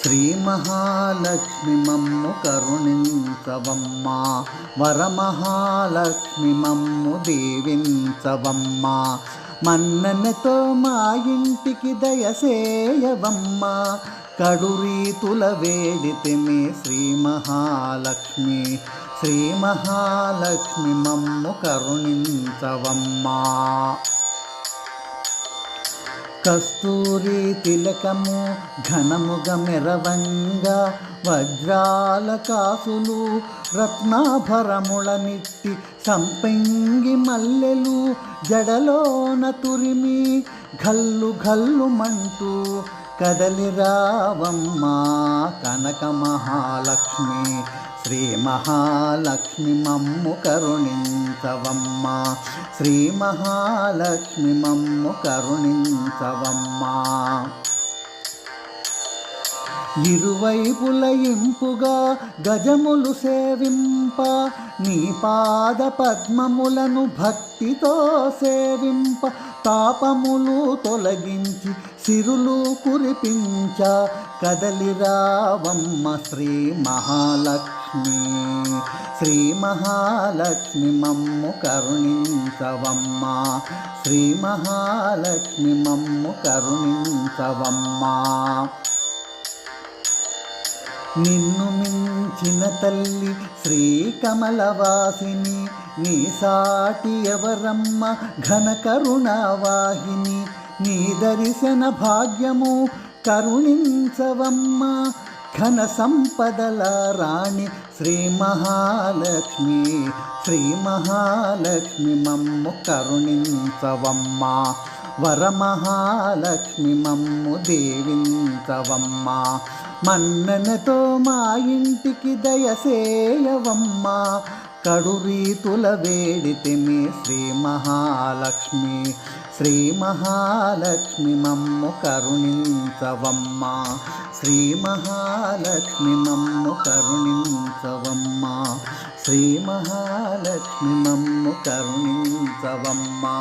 శ్రీ మహాలక్ష్మి మమ్ము కరుణించవమ్మా, వరమహాలక్ష్మి మమ్ము దీవించవమ్మా, మన్ననతో మా ఇంటికి దయసేయవమ్మా, కడు రీతుల వేడితిమి శ్రీ మహాలక్ష్మి, శ్రీ మహాలక్ష్మి మమ్ము కరుణించవమ్మా. కస్తూరి తిలకము ఘనముగ మెరవంగా, వజ్రాల కాసులు రత్నాభరములనిట్టి, సంపెంగి మల్లెలు జడలోన తురిమి, ఘల్లు ఘల్లు మంటూ కదలి రావమ్మా, కనక మహాలక్ష్మి, శ్రీ మహాలక్ష్మి మమ్ము కరుణించవమ్మా, శ్రీ మహాలక్ష్మి మమ్ము కరుణించవమ్మా. ఇరువైపుల ఇంపుగా గజములు సేవింప, నీ పాద పద్మములను భక్తితో సేవింప, తాపములు తొలగించి సిరులు కురిపించ, కదలి రావమ్మ శ్రీ మహాలక్ష్మి, శ్రీ మహాలక్ష్మి మమ్ము కరుణించవమ్మా, శ్రీ మహాలక్ష్మి మమ్ము కరుణించవమ్మా. నిన్ను మించిన తల్లి శ్రీ కమలవాసిని, నీ సాటి ఎవరమ్మ ఘన కరుణావాహిని, నీ దర్శన భాగ్యము కరుణించవమ్మ, ఘన సంపదల రాణి శ్రీ మహాలక్ష్మి, శ్రీ మహాలక్ష్మి మమ్ము కరుణించవమ్మా, వరమహాలక్ష్మి మమ్ము దీవించవమ్మా, మన్ననతో మా ఇంటికి దయసేయవమ్మా, కడు రీతుల వేడితిమి శ్రీ మహాలక్ష్మి, శ్రీ మహాలక్ష్మి మమ్ము కరుణించవమ్మా, శ్రీ మహాలక్ష్మి మమ్ము కరుణించవమ్మా, శ్రీ మహాలక్ష్మి మమ్ము కరుణించవమ్మా.